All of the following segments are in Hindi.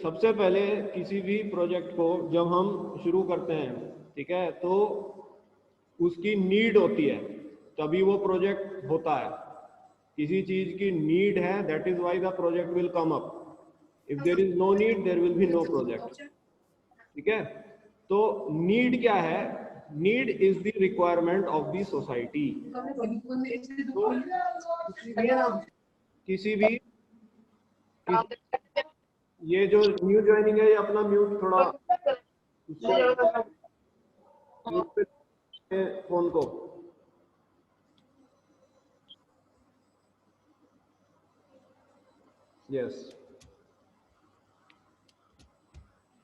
सबसे पहले किसी भी प्रोजेक्ट को जब हम शुरू करते हैं, ठीक है, तो उसकी नीड होती है तभी वो प्रोजेक्ट होता है। किसी चीज की नीड है, that is why the project will come up. If there is no need, there will be no project. ठीक है, तो नीड क्या है? Need is the requirement of the society. तो किसी भी ये जो न्यू ज्वाइनिंग है, ये अपना म्यूट थोड़ा फोन को। यस,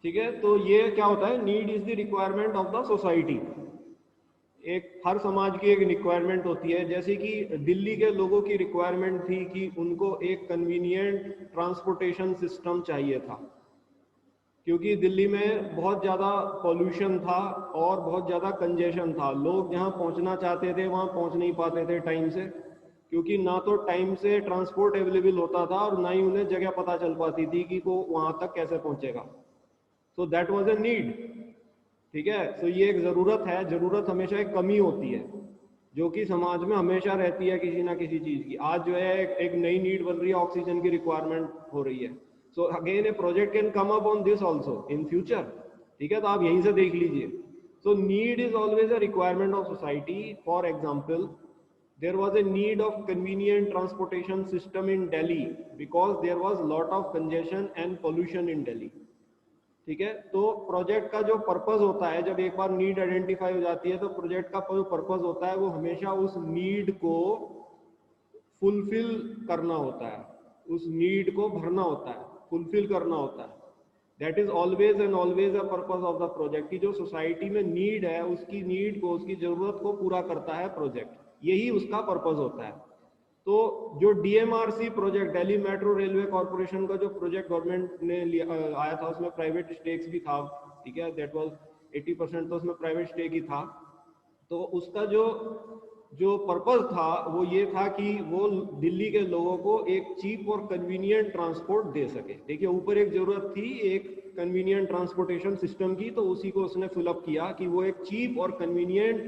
ठीक है, तो ये क्या होता है? Need is the requirement of the society. एक हर समाज की एक रिक्वायरमेंट होती है। जैसे कि दिल्ली के लोगों की रिक्वायरमेंट थी कि उनको एक कन्वीनियंट ट्रांसपोर्टेशन सिस्टम चाहिए था, क्योंकि दिल्ली में बहुत ज़्यादा पॉल्यूशन था और बहुत ज़्यादा कंजेशन था। लोग जहाँ पहुँचना चाहते थे वहाँ पहुँच नहीं पाते थे टाइम से, क्योंकि ना तो टाइम से ट्रांसपोर्ट अवेलेबल होता था और ना ही उन्हें जगह पता चल पाती थी कि वो वहाँ तक कैसे पहुँचेगा। So that was a need. ठीक है, तो ये एक ज़रूरत है। ज़रूरत हमेशा एक कमी होती है जो कि समाज में हमेशा रहती है किसी ना किसी चीज़ की। आज जो है एक नई नीड बन रही है, ऑक्सीजन की रिक्वायरमेंट हो रही है। So again A project can come up on this also in future. ठीक है, तो आप यहीं से देख लीजिए। सो need is always a requirement of society. For example, there was a need of convenient transportation system in Delhi because there was lot of congestion and pollution in Delhi. ठीक है, तो प्रोजेक्ट का जो पर्पस होता है, जब एक बार नीड आइडेंटिफाई हो जाती है, तो प्रोजेक्ट का जो पर्पस होता है वो हमेशा उस नीड को फुलफिल करना होता है, उस नीड को भरना होता है, फुलफिल करना होता है। That is always and always a purpose of the project की जो सोसाइटी में नीड है, उसकी नीड को, उसकी जरूरत को पूरा करता है प्रोजेक्ट। यही उसका पर्पस होता है। तो जो DMRC project, Delhi metro railway corporation का जो प्रोजेक्ट गवर्नमेंट ने आया था, उसमें प्राइवेट स्टेक्स भी था। ठीक है, दैट वाज 80% तो उसमें प्राइवेट स्टेक ही था। तो उसका जो जो पर्पस था वो ये था कि वो दिल्ली के लोगों को एक चीप और कन्वीनियंट ट्रांसपोर्ट दे सके। देखिए, ऊपर एक जरूरत थी एक कन्वीनियंट ट्रांसपोर्टेशन सिस्टम की, तो उसी को उसने फिलअप किया कि वो एक चीप और कन्वीनियंट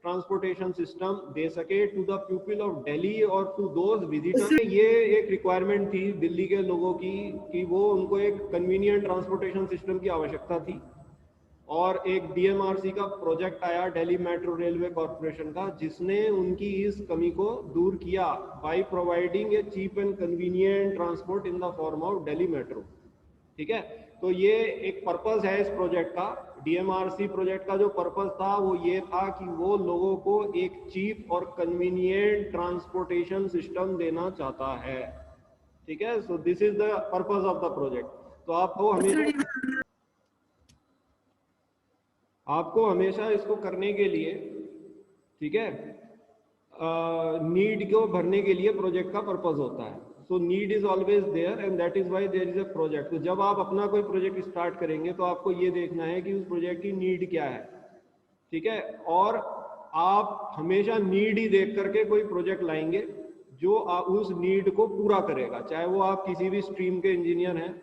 ट्रांसपोर्टेशन सिस्टम दे सके to the people of Delhi और टू दोज विजिटर्स। ये एक रिक्वायरमेंट थी दिल्ली के लोगों की कि वो उनको एक कन्वीनियंट ट्रांसपोर्टेशन सिस्टम की आवश्यकता थी। और एक डीएमआरसी का प्रोजेक्ट आया, दिल्ली मेट्रो रेलवे कॉर्पोरेशन का, जिसने उनकी इस कमी को दूर किया by providing a cheap and convenient transport in the form of Delhi metro. ठीक है, तो ये एक पर्पस है इस प्रोजेक्ट का। डीएमआरसी प्रोजेक्ट का जो पर्पस था वो ये था कि वो लोगों को एक चीप और कन्वीनियंट ट्रांसपोर्टेशन सिस्टम देना चाहता है। ठीक है, so this is the purpose of the project. तो आपको हमेशा इसको करने के लिए, ठीक है, नीड को भरने के लिए प्रोजेक्ट का पर्पस होता है। So need is always there and that is why there is a project. तो जब आप अपना कोई प्रोजेक्ट स्टार्ट करेंगे तो आपको ये देखना है कि उस प्रोजेक्ट की नीड क्या है। ठीक है, और आप हमेशा नीड ही देख करके कोई प्रोजेक्ट लाएंगे जो उस नीड को पूरा करेगा। चाहे वो आप किसी भी स्ट्रीम के इंजीनियर हैं,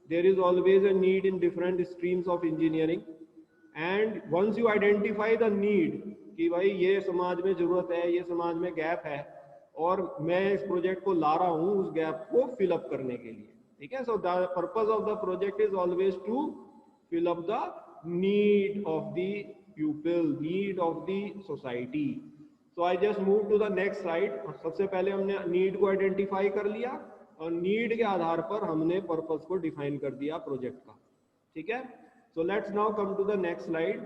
there is always a need in different streams of engineering. And once you identify the need कि भाई ये समाज में जरूरत है, ये समाज में गैप है, और मैं इस प्रोजेक्ट को ला रहा हूं उस गैप को फिल अप करने के लिए। ठीक है, so the purpose of the project is always to fill up the need of the people, need of the society. So I just move to the next slide. सबसे पहले हमने नीड को आइडेंटिफाई कर लिया और नीड के आधार पर हमने पर्पस को डिफाइन कर दिया प्रोजेक्ट का। ठीक है, so let's now come to the next slide.